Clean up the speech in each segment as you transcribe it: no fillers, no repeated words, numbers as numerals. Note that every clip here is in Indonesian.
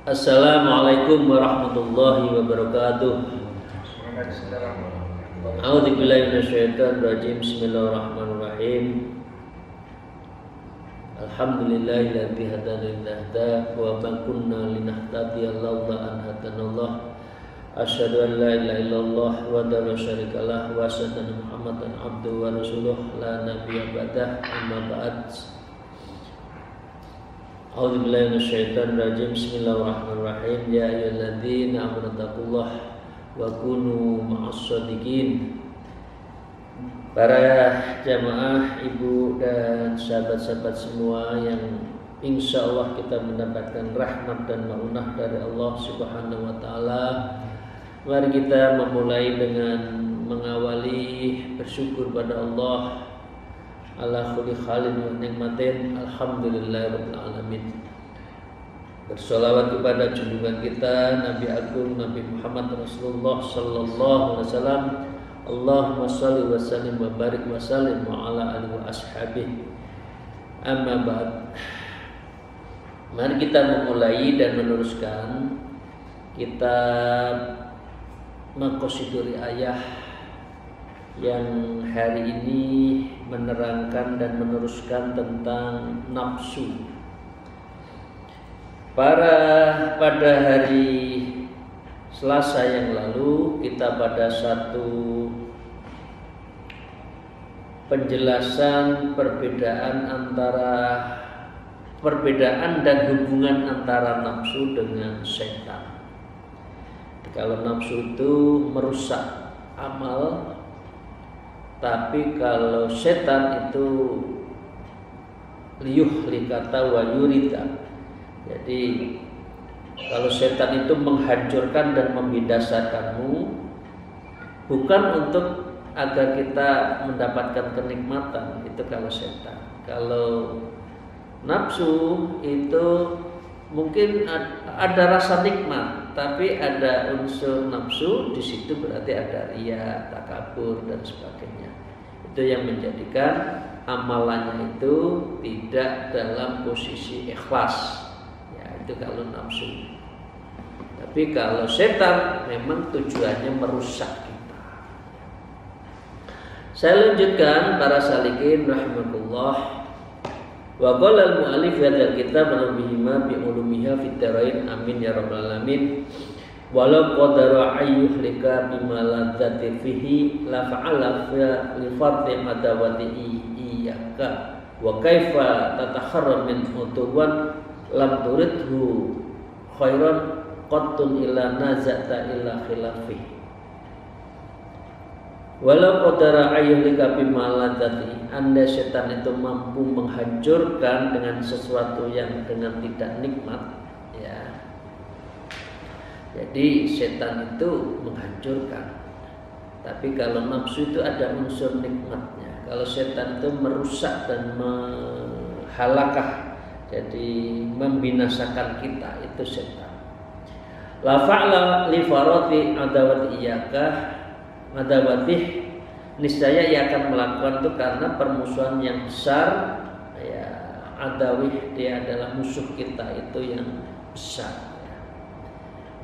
Assalamualaikum warahmatullahi wabarakatuh. A'udzubillahi minasyaitonir rajim. Bismillahirrahmanirrahim. Alhamdulillahilladzi hadana lihada wa ma kunna linahtadiya laula an hadanallah. Asyhadu an la ilaha illallah wa la syarikalah wa asyhadu anna Muhammadan abduhu wa rasuluh la nabiyya ba'dah. Amma ba'd. A'udzubillahi minasyaitonir rajim. Bismillahirrahmanirrahim. Ya ayyuhalladzina amanu taqullaha wa kunu ma'as shadiqin. Para jamaah, ibu dan sahabat-sahabat semua yang insya Allah kita mendapatkan rahmat dan maunah dari Allah Subhanahu wa taala. Mari kita memulai dengan mengawali bersyukur pada Allah ala kulli halin wa nikmatin. Alhamdulillahirabbil alamin. Bersolawat kepada junjungan kita Nabi Agung Nabi Muhammad Rasulullah sallallahu alaihi wasallam. Allahumma shalli wa sallim wa barik wa sallim wa ala alihi wa ashabihi. Amma ba'd. Mari kita memulai dan meneruskan kitab Maqasidul Ayah yang hari ini menerangkan dan meneruskan tentang nafsu. Pada hari Selasa yang lalu kita pada satu penjelasan perbedaan dan hubungan antara nafsu dengan setan. Kalau nafsu itu merusak amal, tapi kalau setan itu liyuhlikata wa yurida. Jadi kalau setan itu menghancurkan dan membinasakanmu, bukan untuk agar kita mendapatkan kenikmatan, itu kalau setan. Kalau nafsu itu mungkin ada rasa nikmat, tapi ada unsur nafsu di situ, berarti ada riya, takabur dan sebagainya. Itu yang menjadikan amalannya itu tidak dalam posisi ikhlas. Ya, itu kalau nafsu. Tapi kalau setan memang tujuannya merusak kita. Saya lanjutkan para salikin rahimakumullah. Wa qala al-mu'allif hadzal kitab nabihima bi ulumiha fid darain amin ya rabbal alamin. Walau qadara ayyuhlika bima ladzati fihi la fa'ala li fardhi madawati iyyaka wa kaifa tatakharram min utuwan lam turidhu khairan qattun ila nazata ila khilafi. Walau qadara ayyuhlika bima ladzati, anda setan itu mampu menghancurkan dengan sesuatu yang dengan tidak nikmat, ya. Jadi setan itu menghancurkan. Tapi kalau nafsu itu ada unsur nikmatnya. Kalau setan itu merusak dan menghalakah, jadi membinasakan kita, itu setan. La fa'la li farati adawati iyyaka adawatih, niscaya ia akan melakukan itu karena permusuhan yang besar, ya. Adawih, dia adalah musuh kita itu yang besar.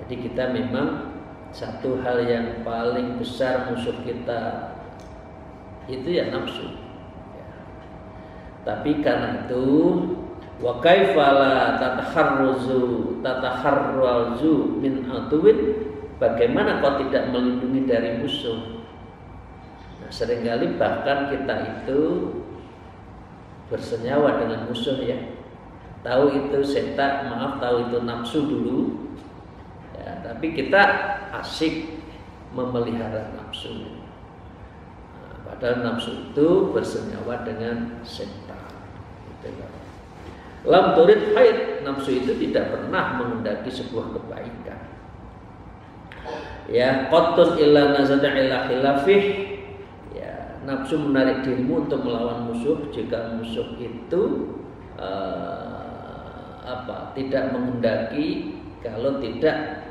Jadi kita memang satu hal yang paling besar musuh kita itu ya nafsu. Ya. Tapi karena itu wa kaifala tatakharruzu min atuwin, bagaimana kau tidak melindungi dari musuh? Nah, seringkali bahkan kita itu bersenyawa dengan musuh, ya. Tahu itu setan, tahu itu nafsu dulu. Ya, tapi kita asik memelihara nafsu. Nah, padahal nafsu itu bersenyawa dengan setan. Lam turid khair, nafsu itu tidak pernah menghendaki sebuah kebaikan. ya qatun illa nazata ila khilafih, ya nafsu menarik dirimu untuk melawan musuh jika musuh itu tidak menghendaki, kalau tidak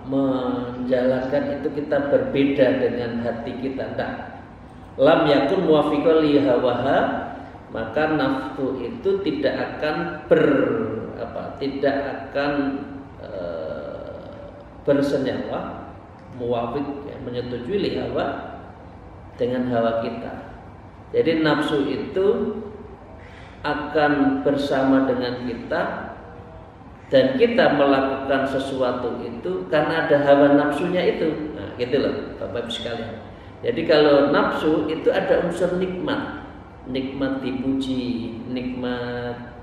menjalankan itu kita berbeda dengan hati kita. Lam yakun muwafiqan li hawaha, maka nafsu itu tidak akan bersenyawa, muwafiq, ya, menyetujui li hawa dengan hawa kita. Jadi nafsu itu akan bersama dengan kita, dan kita melakukan sesuatu itu karena ada hawa nafsunya itu. Nah, gitu loh Bapak Ibu sekalian. Jadi kalau nafsu itu ada unsur nikmat, nikmat dipuji, nikmat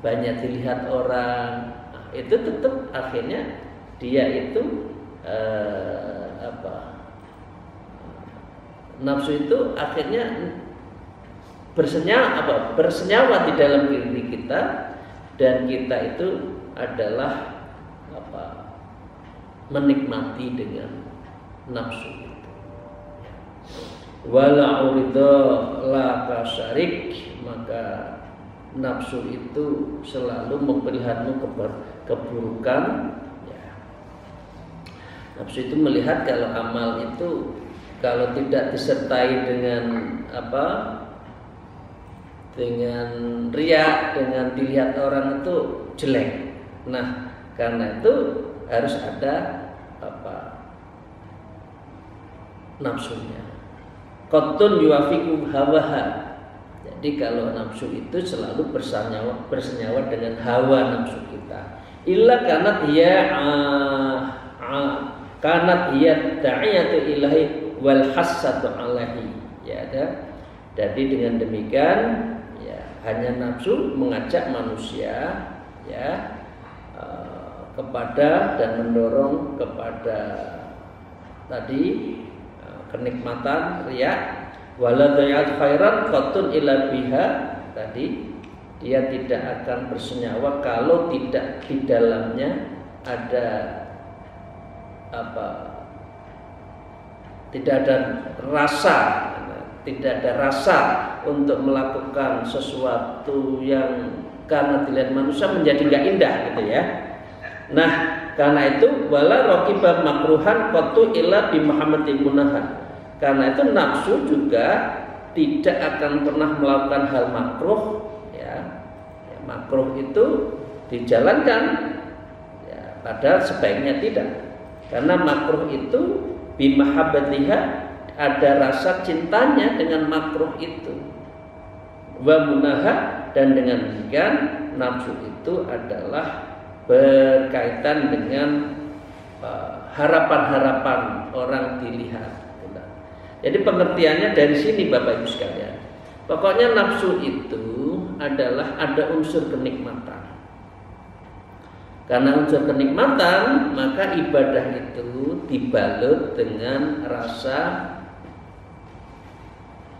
banyak dilihat orang. Nah, itu tetap akhirnya dia itu nafsu itu akhirnya bersenyawa di dalam diri kita, dan kita itu adalah menikmati dengan nafsu itu. Wala urida la kasyarik, maka nafsu itu selalu memperlihatmu keburukan, ya. Nafsu itu melihat kalau amal itu kalau tidak disertai dengan dengan riya, dengan dilihat orang itu jelek. Nah, karena itu harus ada nafsunya. Qatun yuwafiqu hawaha. Jadi kalau nafsu itu selalu bersenyawa dengan hawa nafsu kita. Illa kanat hiya da'iyatu ilahi wal hassatu alaihi. Ya ada. Jadi dengan demikian hanya nafsu mengajak manusia, ya, kepada dan mendorong kepada tadi kenikmatan riya. Wala dayat khairan qatun ila biha, tadi dia tidak akan bersenyawa kalau tidak di dalamnya ada tidak ada rasa. Tidak ada rasa untuk melakukan sesuatu yang karena dilihat manusia menjadi nggak indah, gitu ya. Nah, karena itu wala raqiba makruhan qatu illa bi Muhammadin munahan. Karena itu nafsu juga tidak akan pernah melakukan hal makruh, ya. Makruh itu dijalankan, ya, padahal sebaiknya tidak. Karena makruh itu bi mahabbatiha, ada rasa cintanya dengan makruh itu, wa munaha, dan dengan demikian nafsu itu adalah berkaitan dengan harapan-harapan orang dilihat. Jadi pengertiannya dari sini Bapak Ibu sekalian. Pokoknya nafsu itu adalah ada unsur kenikmatan. Karena unsur kenikmatan, maka ibadah itu dibalut dengan rasa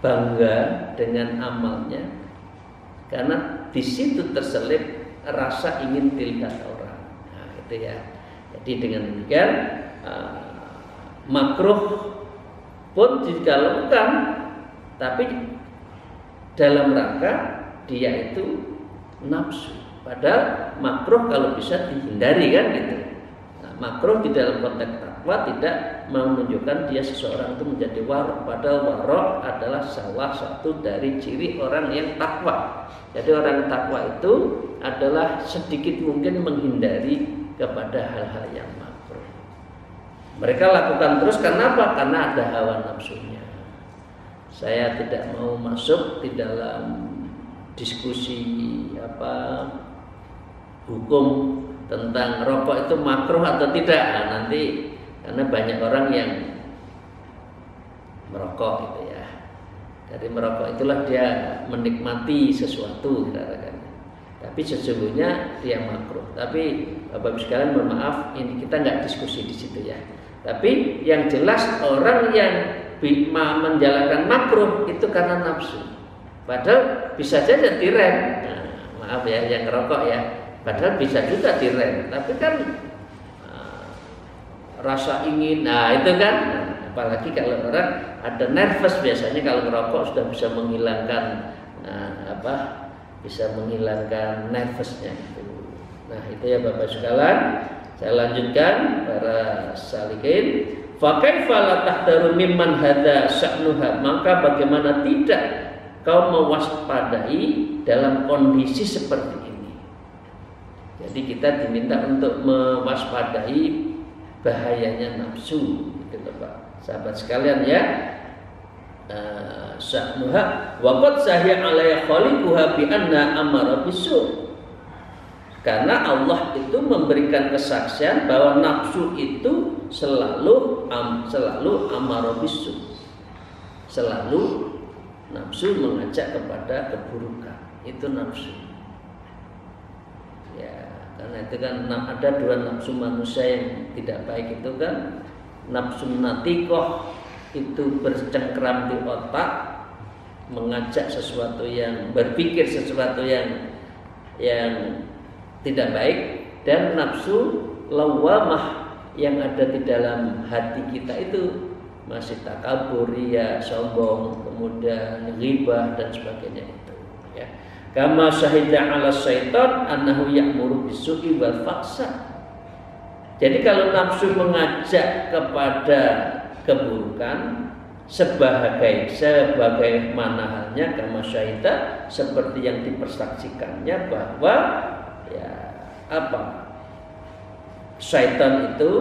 bangga dengan amalnya, karena di situ terselip rasa ingin dilihat orang. Nah, itu ya. Jadi dengan demikian makruh pun dilakukan, tapi dalam rangka dia itu nafsu. Padahal makruh kalau bisa dihindari, kan gitu. Nah, makruh di dalam konteks takwa tidak menunjukkan dia seseorang itu menjadi warok. Padahal warok adalah salah satu dari ciri orang yang takwa. Jadi orang takwa itu adalah sedikit mungkin menghindari kepada hal-hal yang makruh. Mereka lakukan terus karena apa? Karena ada hawa nafsunya. Saya tidak mau masuk di dalam diskusi hukum tentang rokok itu makruh atau tidak. Nah, nanti karena banyak orang yang merokok gitu ya. Dari merokok itulah dia menikmati sesuatu, katakan. Tapi sesungguhnya dia makruh. Tapi Bapak-Ibu sekalian, mohon maaf, ini kita nggak diskusi di situ ya. Tapi yang jelas orang yang menjalankan makruh itu karena nafsu. Padahal bisa saja direm. Nah, maaf ya, yang ngerokok ya. Padahal bisa juga direm. Tapi kan rasa ingin. Nah itu kan, apalagi kalau orang ada nervous, biasanya kalau merokok sudah bisa menghilangkan bisa menghilangkan nervousnya itu. Nah itu ya Bapak sekalian, saya lanjutkan para salikin. Fa kaifa la tahdaru mimman hadza sya'nuha, maka bagaimana tidak kau mewaspadai dalam kondisi seperti ini. Jadi kita diminta untuk mewaspadai bahayanya nafsu, gitu Pak. Sahabat sekalian ya. Sya'nuha wa qad sahiya 'alaiha khaliquha bi anna amara bisu. Karena Allah itu memberikan kesaksian bahwa nafsu itu selalu amara bisu. Selalu nafsu mengajak kepada keburukan. Itu nafsu. Ya, karena itu kan ada dua nafsu manusia yang tidak baik itu kan. Nafsu natikoh itu bercengkeram di otak, mengajak sesuatu yang berpikir sesuatu yang tidak baik, dan nafsu lawamah yang ada di dalam hati kita itu masih takabur, ya, sombong, kemudian ghibah dan sebagainya itu ya. Kama syahida 'ala syaitan annahu ya'muru bisu'i wal fahsya. Jadi kalau nafsu mengajak kepada keburukan, sebagaimana halnya kama syahida, seperti yang dipersaksikannya bahwa ya syaitan itu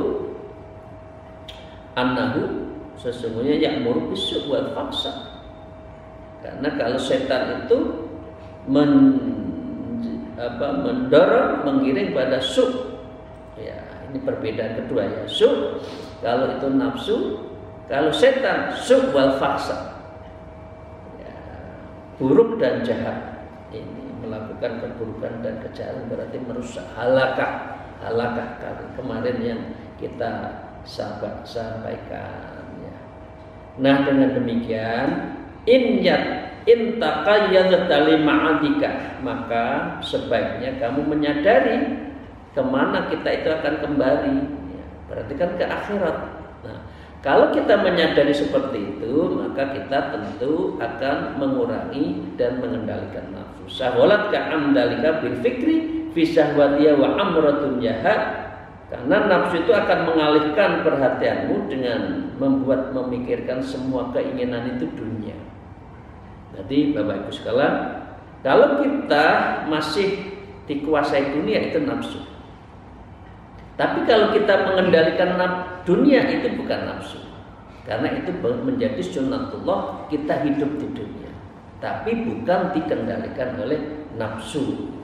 annahu sesungguhnya ya'muru bis-su' wal fahsya. Karena kalau setan itu mendorong, mengiring pada su'. Ya, ini perbedaan kedua ya. Su' kalau itu nafsu, kalau setan su' wal fahsya. Ya, buruk dan jahat. Ini melakukan keburukan dan kejahatan berarti merusak, halakah kemarin yang kita sampaikan ya. Nah dengan demikian in taqayyadta li ma'adika, maka sebaiknya kamu menyadari kemana kita itu akan kembali ya. Berarti kan ke akhirat. Nah kalau kita menyadari seperti itu, maka kita tentu akan mengurangi dan mengendalikan nafsu. Saholat ka'amdalika bil fikri fi syahwatiya wa amratun jahat. Karena nafsu itu akan mengalihkan perhatianmu dengan memikirkan semua keinginan itu dunia. Jadi Bapak Ibu sekalian, kalau kita masih dikuasai dunia itu nafsu. Tapi kalau kita mengendalikan dunia itu bukan nafsu. Karena itu menjadi sunnatullah, kita hidup di dunia. Tapi bukan dikendalikan oleh nafsu.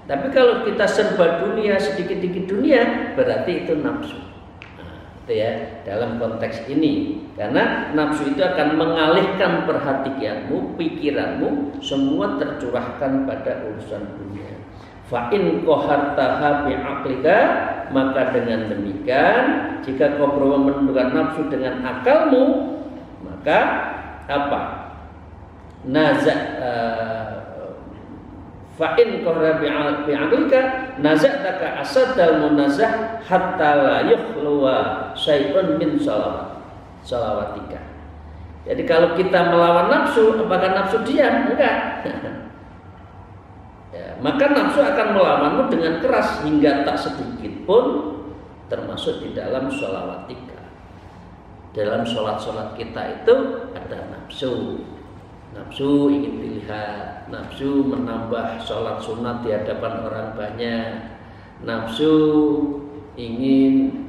Tapi kalau kita serba dunia, sedikit-sedikit dunia, berarti itu nafsu. Nah, itu ya dalam konteks ini. Karena nafsu itu akan mengalihkan perhatianmu, pikiranmu, semua tercurahkan pada urusan dunia. Fa in qahartaha bi aqlika, maka dengan demikian jika kau menundukkan nafsu dengan akalmu, maka apa? Fa in qahartaha bi aqlika nazataka asadal munazah hatta la yukhluwa syai'un min salawatika. Jadi kalau kita melawan nafsu, apakah nafsu diam? Enggak. Ya, maka nafsu akan melawanmu dengan keras hingga tak sedikit pun, termasuk di dalam sholawatika. Dalam sholat kita itu ada nafsu. Nafsu ingin dilihat, nafsu menambah sholat sunat di hadapan orang banyak, nafsu ingin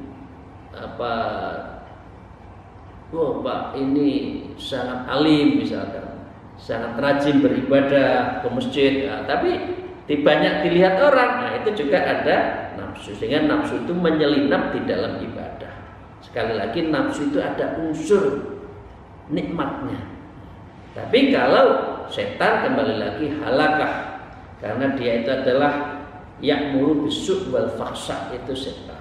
Pak ini sangat alim misalkan, sangat rajin beribadah ke masjid, nah, tapi banyak dilihat orang, nah itu juga ada nafsu, sehingga nafsu itu menyelinap di dalam ibadah. Sekali lagi nafsu itu ada unsur nikmatnya. Tapi kalau setan kembali lagi halakah, karena dia itu adalah ya'muru bis-su' wal fahsya, itu setan.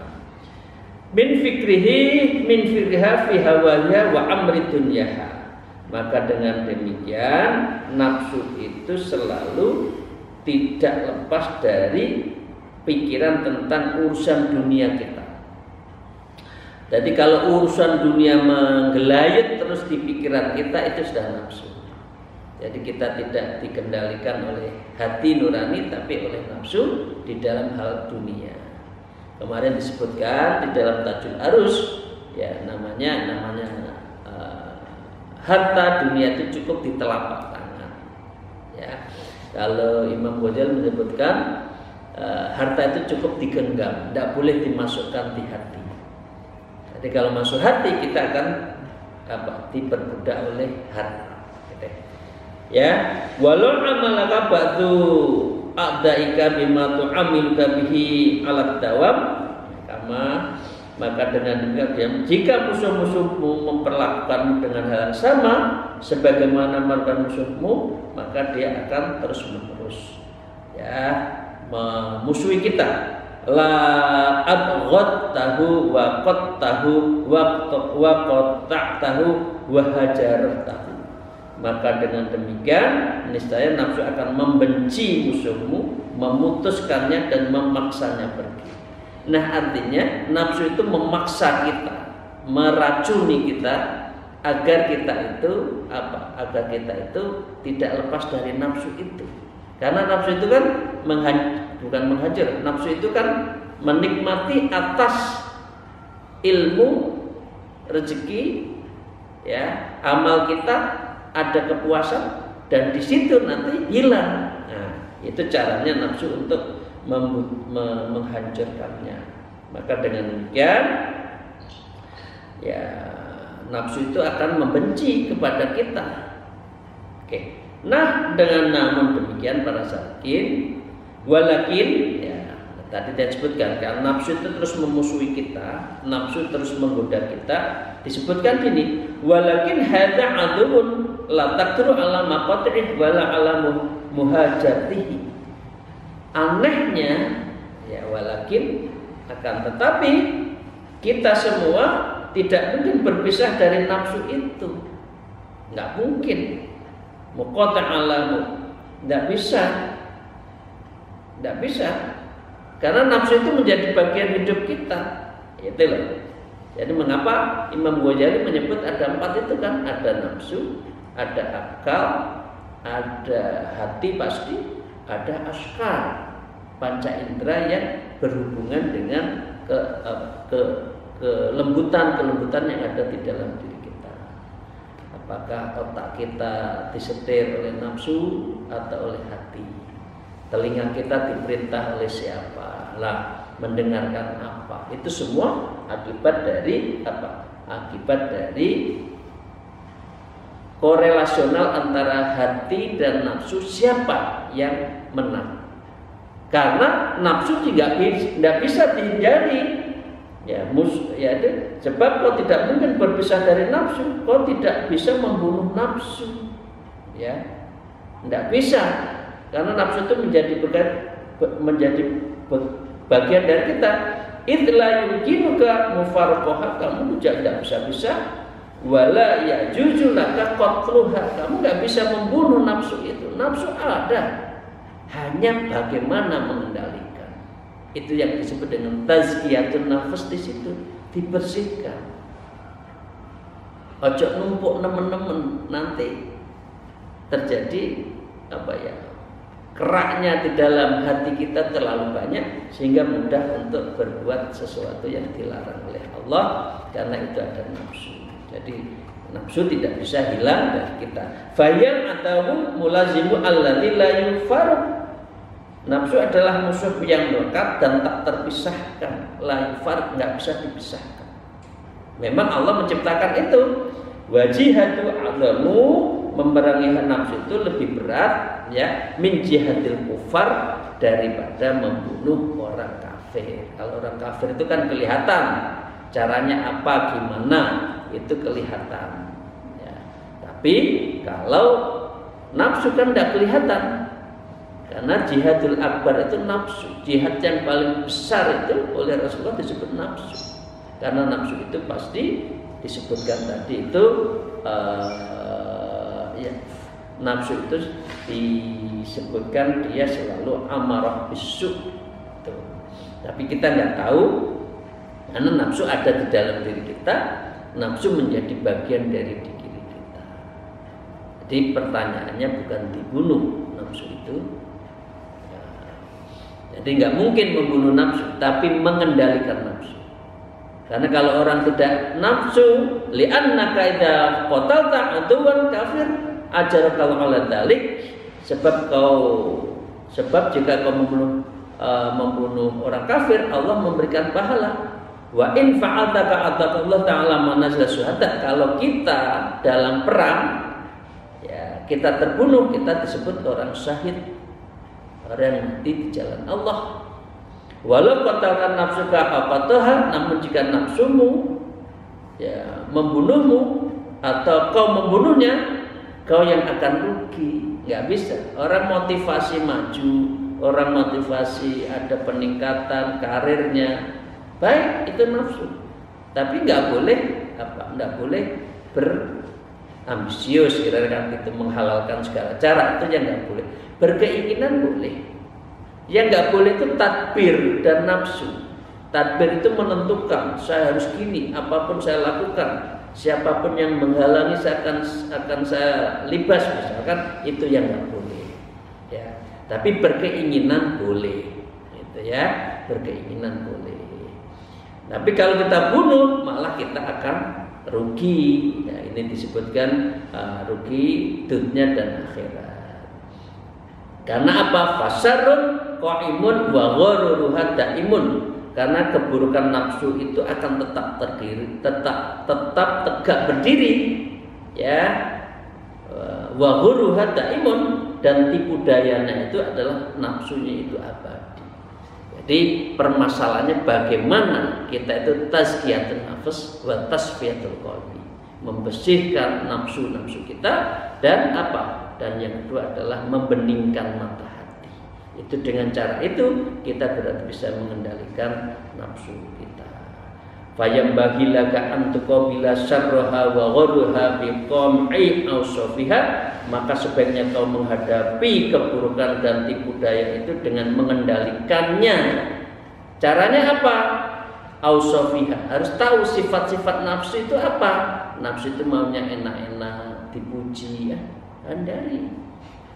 Min fikriha fi hawaya wa amri dunyaha. Maka dengan demikian nafsu itu selalu tidak lepas dari pikiran tentang urusan dunia kita. Jadi kalau urusan dunia menggelayut terus di pikiran kita, itu sudah nafsu. Jadi kita tidak dikendalikan oleh hati nurani, tapi oleh nafsu di dalam hal dunia. Kemarin disebutkan di dalam Tajul Arus, ya namanya harta dunia itu cukup di telapak tangan. Ya, kalau Imam Ghazali menyebutkan harta itu cukup digenggam, tidak boleh dimasukkan di hati. Jadi kalau masuk hati kita akan diperbudak oleh harta. Gitu. Ya, walau amalaka ba'du a'daika bima tu'amiluka bihi alat dawam, maka dengan demikian jika musuh-musuhmu memperlakukanmu dengan hal yang sama sebagaimana melakukan musuhmu, maka dia akan terus menerus memusuhi kita. La abghadtahu wa qattahu wa qatta'tahu wa hajartahu. Maka dengan demikian niscaya nafsu akan membenci musuhmu, memutuskannya dan memaksanya pergi. Nah, artinya nafsu itu memaksa kita, meracuni kita agar kita itu tidak lepas dari nafsu itu. Karena nafsu itu kan bukan menghajar. Nafsu itu kan menikmati atas ilmu, rezeki, ya, amal kita, ada kepuasan, dan di situ nanti hilang. Nah, itu caranya nafsu untuk menghancurkannya. Maka dengan demikian, ya, nafsu itu akan membenci kepada kita. Oke. Nah, dengan namun demikian para sakin, walakin, ya, tadi saya sebutkan kan nafsu itu terus memusuhi kita, nafsu terus menggoda kita. Disebutkan gini, walakin hadza adun la taqdiru ala maqatih wala ala muhajatihi. Anehnya, ya, walakin akan tetapi kita semua tidak mungkin berpisah dari nafsu itu. Enggak mungkin. Muqata' alamu, tidak bisa, karena nafsu itu menjadi bagian hidup kita, itu loh. Jadi mengapa Imam Ghazali menyebut ada 4 itu kan? Ada nafsu, ada akal, ada hati pasti, ada askar, panca indera yang berhubungan dengan kelembutan yang ada di dalam diri kita. Apakah otak kita disetir oleh nafsu atau oleh hati? Telinga kita diperintah oleh siapa? Lah, mendengarkan apa? Itu semua akibat dari apa? Akibat dari korelasional antara hati dan nafsu, siapa yang menang. Karena nafsu tidak bisa dihindari. Ya, sebab kau tidak mungkin berpisah dari nafsu, kau tidak bisa membunuh nafsu, ya, tidak bisa, karena nafsu itu menjadi bagian dari kita. Idla yumkinuka mufarqaha, kamu tidak bisa, wala yajuzu laka qatluha, kamu tidak bisa membunuh nafsu itu. Nafsu ada, hanya bagaimana mengendalikan. Itu yang disebut dengan tazkiyatun nafas, di situ dibersihkan. Ojo numpuk nemen-nemen, nanti terjadi keraknya di dalam hati kita terlalu banyak sehingga mudah untuk berbuat sesuatu yang dilarang oleh Allah, karena itu ada nafsu. Jadi nafsu tidak bisa hilang dari kita. Fayal atahu mulazimu alladzi la yufarq. Nafsu adalah musuh yang melekat dan tak terpisahkan. La yufarq, enggak bisa dipisahkan. Memang Allah menciptakan itu. Wajihatu a'zamu, memerangi nafsu itu lebih berat, ya, min jihadil kufar, daripada membunuh orang kafir. Kalau orang kafir itu kan kelihatan caranya apa, gimana, itu kelihatan, ya. Tapi kalau nafsu kan tidak kelihatan. Karena jihadul akbar itu nafsu. Jihad yang paling besar itu oleh Rasulullah disebut nafsu. Karena nafsu itu pasti disebutkan tadi itu ya, nafsu itu disebutkan dia selalu amarah bisu. Tapi kita nggak tahu Karena nafsu ada di dalam diri kita, nafsu menjadi bagian dari diri kita. Jadi pertanyaannya bukan dibunuh nafsu itu. Jadi nggak mungkin membunuh nafsu, tapi mengendalikan nafsu. Karena kalau orang tidak nafsu, li'annaka idza qatalta aduwan kafir ajarakal ala dzalik, sebab jika kau membunuh orang kafir, Allah memberikan pahala. Wa in fa'alta ka'atakallah ta'ala manazil syuhada. Kalau kita dalam perang, ya kita terbunuh, kita disebut orang syahid, orang yang mati di jalan Allah. Walau qatalkan nafsuka aqataha, namun jika nafsumu ya membunuhmu atau kau membunuhnya, kau yang akan rugi. Nggak bisa. Orang motivasi maju, orang motivasi ada peningkatan karirnya, baik itu nafsu. Tapi nggak boleh nggak boleh berambisius, kira-kira itu menghalalkan segala cara, itu yang nggak boleh. Berkeinginan boleh. Yang nggak boleh itu tadbir dan nafsu. Tadbir itu menentukan saya harus gini, apapun saya lakukan, siapapun yang menghalangi akan saya libas misalkan, itu yang nggak boleh. Ya, tapi berkeinginan boleh, gitu ya, berkeinginan boleh. Tapi kalau kita bunuh, malah kita akan rugi. Ya, ini disebutkan rugi dunia dan akhirat. Karena apa? Fasarun qaimun wa gharuruha daimun. Karena keburukan nafsu itu akan tetap tegak berdiri, ya. Wa gharuruha daimun, dan tipu dayanya itu adalah nafsunya itu abadi. Jadi permasalahannya bagaimana kita itu tazkiyatun nafs wa tasfiyatul qalbi, membersihkan nafsu-nafsu kita, dan apa? Dan yang kedua adalah membeningkan mata hati. Itu dengan cara itu kita berarti bisa mengendalikan nafsu kita. Fayam bagilaka antuqabila syarraha wa gharuha biqam'i awsafiha, maka sebaiknya kau menghadapi keburukan dan tipu daya itu dengan mengendalikannya. Caranya apa? Awsafiha, harus tahu sifat-sifat nafsu itu apa. Nafsu itu maunya enak-enak, dipuji, ya. Hindari.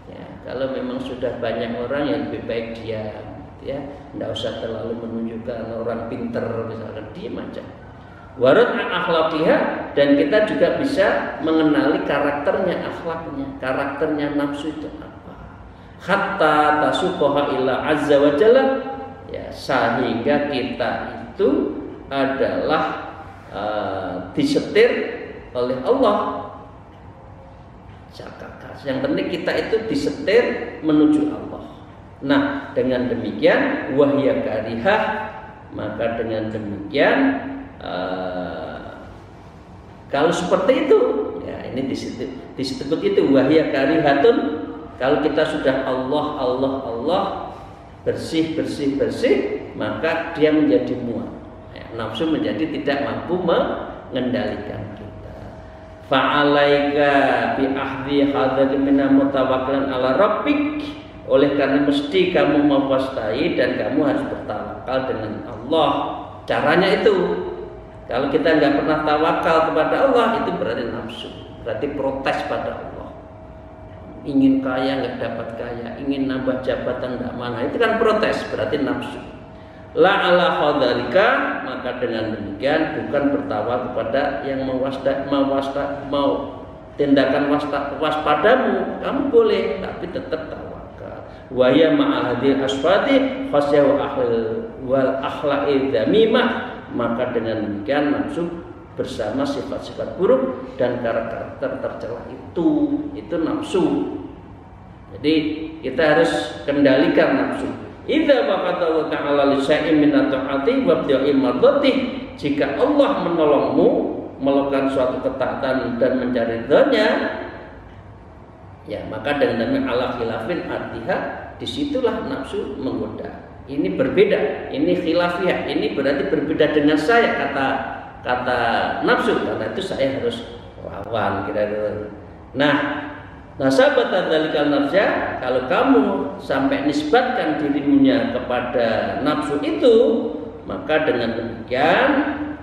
Ya, kalau memang sudah banyak orang yang lebih baik diam, ya, tidak usah terlalu menunjukkan orang pinter, misalkan diam aja. Warud akhlaqiha, dan kita juga bisa mengenali karakternya, akhlaknya, karakternya nafsu itu apa. Hatta tasuqaha ila azza wa jalla, ya, sehingga kita itu adalah disetir oleh Allah. Yang penting kita itu disetir menuju Allah. Nah, dengan demikian wahya karihah, maka dengan demikian kalau seperti itu, ya ini disebut itu wahya karihatun. Kalau kita sudah Allah bersih, maka dia menjadi muak. Ya, nafsu menjadi tidak mampu mengendalikan. Fa'alaika bi ahdi hadzal minna mutawakkilan ala rabbik. Oleh karena mesti kamu mewastai dan kamu harus bertawakal dengan Allah. Caranya itu, kalau kita nggak pernah tawakal kepada Allah, itu berarti nafsu, berarti protes pada Allah. Ingin kaya nggak dapat kaya, ingin nambah jabatan nggak mana, itu kan protes, berarti nafsu. La ala khadarika, maka dengan demikian bukan bertawakal kepada yang tindakan waspadamu, kamu boleh tapi tetap tawakal. Wa ya ma'al hadil asfati khasyah wal akhlaqi dzamimah, maka dengan demikian nafsu bersama sifat-sifat buruk dan karakter tercela itu nafsu. Jadi kita harus kendalikan nafsu. Idza waqata ta'ala li syai'in min ta'ati wa bid'i mardati, jika Allah menolongmu melakukan suatu ketaatan dan mencari ridhonya, ya maka dengan ala khilafin artiha, disitulah nafsu menggoda. Ini berbeda, ini khilafiyah, ini berarti berbeda dengan saya, kata nafsu, karena itu saya harus lawan kira-kira. Nah, sahabat adzalikal nafsa, kalau kamu sampai nisbatkan dirimunya kepada nafsu itu, maka dengan demikian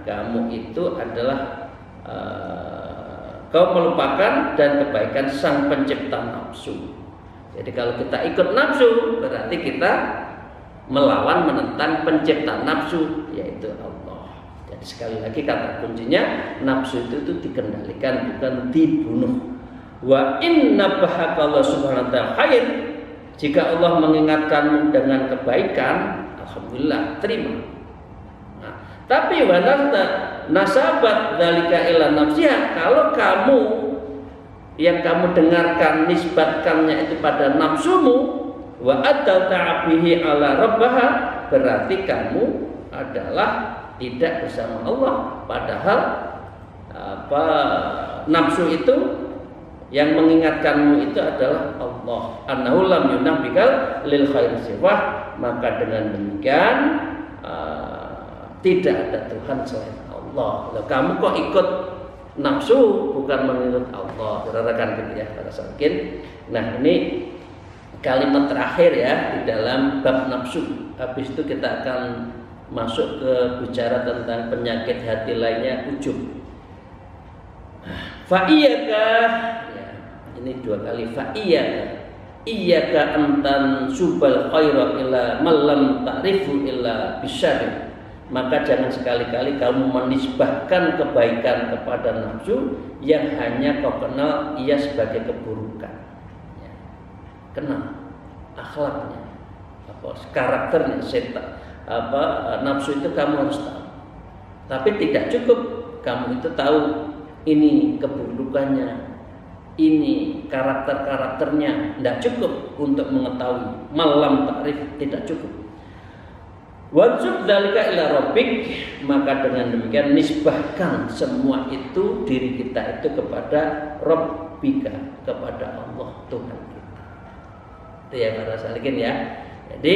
kamu itu adalah kau melupakan dan kebaikan sang pencipta nafsu. Jadi kalau kita ikut nafsu, berarti kita melawan, menentang pencipta nafsu, yaitu Allah. Jadi sekali lagi kata kuncinya, nafsu itu dikendalikan, bukan dibunuh. Wa inna bahakallah subhanahu wa ta'ala khair. Jika Allah mengingatkanmu dengan kebaikan, alhamdulillah, terima. Nah, tapi wanasna nasabat dzalika ila nafsiha, kalau kamu yang kamu dengarkan nisbatkannya itu pada nafsumu, wa ta'abihi ala rabbaha, berarti kamu adalah tidak bersama Allah. Padahal nafsu itu yang mengingatkanmu itu adalah Allah. Annahu lam yunabbikal lil khair sifah, maka dengan demikian tidak ada Tuhan selain Allah. Lalu kamu kok ikut nafsu, bukan mengikut Allah. Saudarakan gitu ya para sakin. Nah, ini kalimat terakhir ya di dalam bab nafsu. Habis itu kita akan masuk ke bicara tentang penyakit hati lainnya, ujub. Fa iyyaka, ya, ini dua kali fa iyyaka antan subal khaira illa man lam ta'rifu illa bisyarr. Maka jangan sekali-kali kamu menisbahkan kebaikan kepada nafsu yang hanya kau kenal ia sebagai keburukan. Ya. Kenal akhlaknya, karakternya, nafsu itu kamu harus tahu. Tapi tidak cukup kamu itu tahu ini keburukannya, ini karakternya, tidak cukup untuk mengetahui. Malam takrif tidak cukup. Wajib dzalika ila rabbik, maka dengan demikian nisbahkan semua itu diri kita itu kepada Rabbika, kepada Allah Tuhan kita. Itu ya para salikin ya. Jadi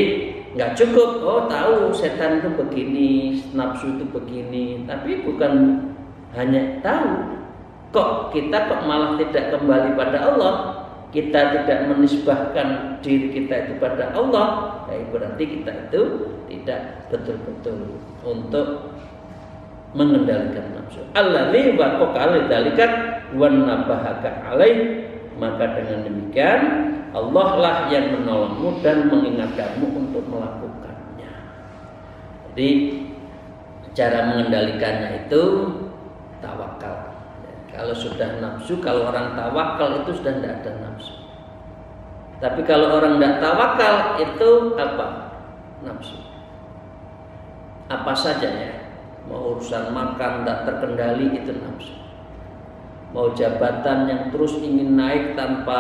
nggak cukup tahu setan itu begini, nafsu itu begini, tapi bukan hanya tahu. Kok kita malah tidak kembali pada Allah? Kita tidak menisbahkan diri kita itu pada Allah, ya berarti kita itu tidak betul-betul untuk mengendalikan nafsu. Allazi waqa'a dzalika wan nabahaka alaih, maka dengan demikian Allah lah yang menolongmu dan mengingatkanmu untuk melakukannya. Jadi cara mengendalikannya itu tawakal. Kalau sudah nafsu, kalau orang tawakal itu sudah tidak ada nafsu. Tapi kalau orang tidak tawakal itu apa? Nafsu. Apa saja ya, mau urusan makan tidak terkendali itu nafsu. Mau jabatan yang terus ingin naik tanpa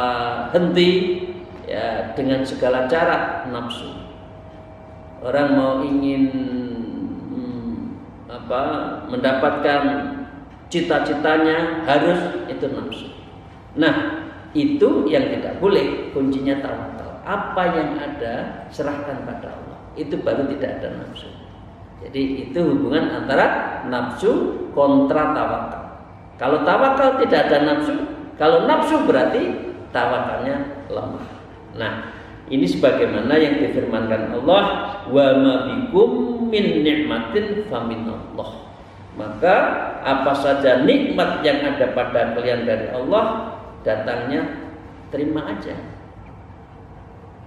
henti, ya dengan segala cara, nafsu. Orang mau ingin mendapatkan cita-citanya, harus itu nafsu. Nah, itu yang tidak boleh, kuncinya tawakal. Apa yang ada serahkan pada Allah. Itu baru tidak ada nafsu. Jadi itu hubungan antara nafsu kontra tawakal. Kalau tawakal tidak ada nafsu, kalau nafsu berarti tawakalnya lemah. Nah, ini sebagaimana yang difirmankan Allah, wa ma bikum min ni'matin faminallah. Maka apa saja nikmat yang ada pada kalian dari Allah, datangnya terima aja.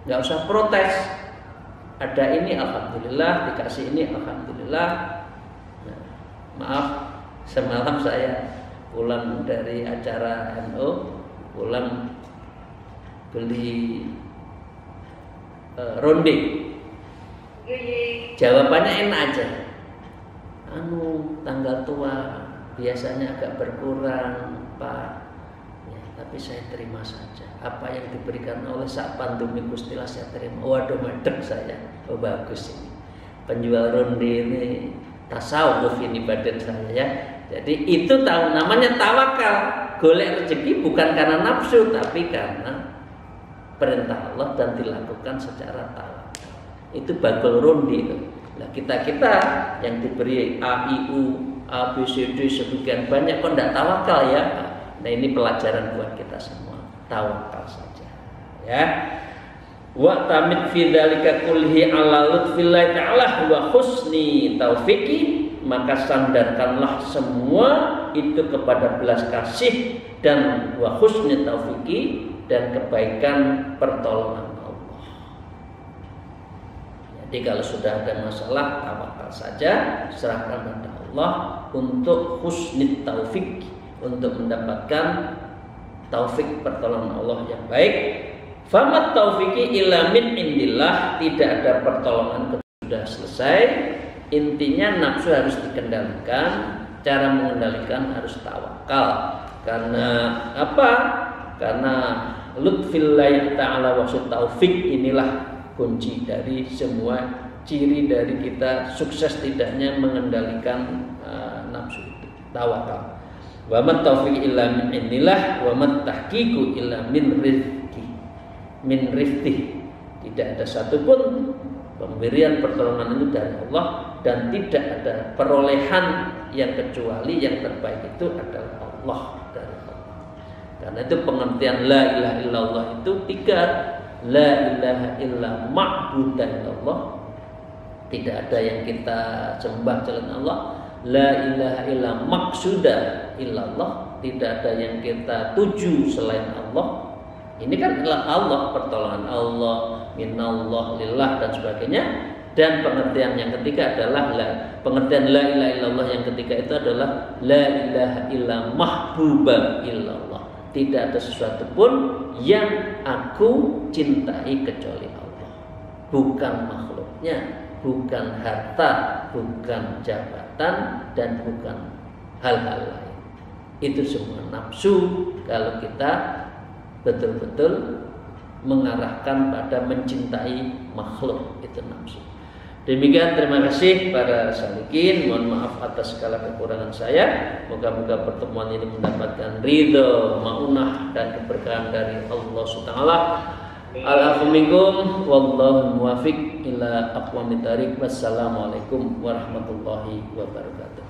Nggak usah protes. Ada ini alhamdulillah, dikasih ini alhamdulillah. Nah, maaf, semalam saya pulang dari acara NU, pulang beli ronde. Jawabannya enak aja. Tanggal tua biasanya agak berkurang, Pak. Ya, tapi saya terima saja. Apa yang diberikan oleh Sak Pandumi Gustilah saya terima. Waduh, medek saya. Oh bagus ini. Penjual ronde ini tasawuf ini badan saya ya. Jadi itu tahu namanya tawakal. Golek rezeki bukan karena nafsu, tapi karena perintah Allah dan dilakukan secara tawakal. Itu bagol ronde itu. Nah, kita yang diberi A, I, U, A, B, C, D sebagian banyak kok tidak tawakal ya. Nah, ini pelajaran buat kita semua. Tawakal saja. Ya. wa tamid fi dzalika kulhi ala lutfillahi ta'ala wa husni taufiqi, maka sandarkanlah semua itu kepada belas kasih dan wa husni taufiqi, dan kebaikan pertolongan Allah. Jadi kalau sudah ada masalah, tawakal saja, serahkan pada Allah untuk husni taufiq, untuk mendapatkan taufik pertolongan Allah yang baik. Famat taufiqi illa min indillah, tidak ada pertolongan sudah selesai. Intinya nafsu harus dikendalikan, cara mengendalikan harus tawakal. Karena apa? Karena lutfillahi ta'ala wa taufik, inilah kunci dari semua, ciri dari kita sukses tidaknya mengendalikan nafsu itu, tawakal. Wa mat taufiq illa min indillah wa mat tahqiqu illa min rizqi. Tidak ada satupun pemberian pertolongan itu dari Allah, dan tidak ada perolehan yang kecuali yang terbaik itu adalah Allah, dari Allah. Karena itu pengertian la ilaha illallah itu tiga. La ilaha illa ma'budan illallah, tidak ada yang kita sembah selain Allah. La ilaha illa maqsuda illallah, tidak ada yang kita tuju selain Allah. Ini kan adalah Allah, pertolongan Allah, minallah, lillah, dan sebagainya. Dan pengertian yang ketiga adalah pengertian la ilaha illallah yang ketiga itu adalah la ilaha illa mahbuba illallah. Tidak ada sesuatu pun yang aku cintai kecuali Allah. Bukan makhluknya, bukan harta, bukan jabatan, dan bukan hal-hal lain. Itu semua nafsu kalau kita betul-betul mengarahkan pada mencintai makhluk, itu nafsu. Demikian, terima kasih para salikin. Mohon maaf atas segala kekurangan saya. Moga-moga pertemuan ini mendapatkan ridho, maunah, dan keberkahan dari Allah Subhanahu. Al-afu minkum wallahu muwaffiq ila aqwamit thariq. Wassalamualaikum warahmatullahi wabarakatuh.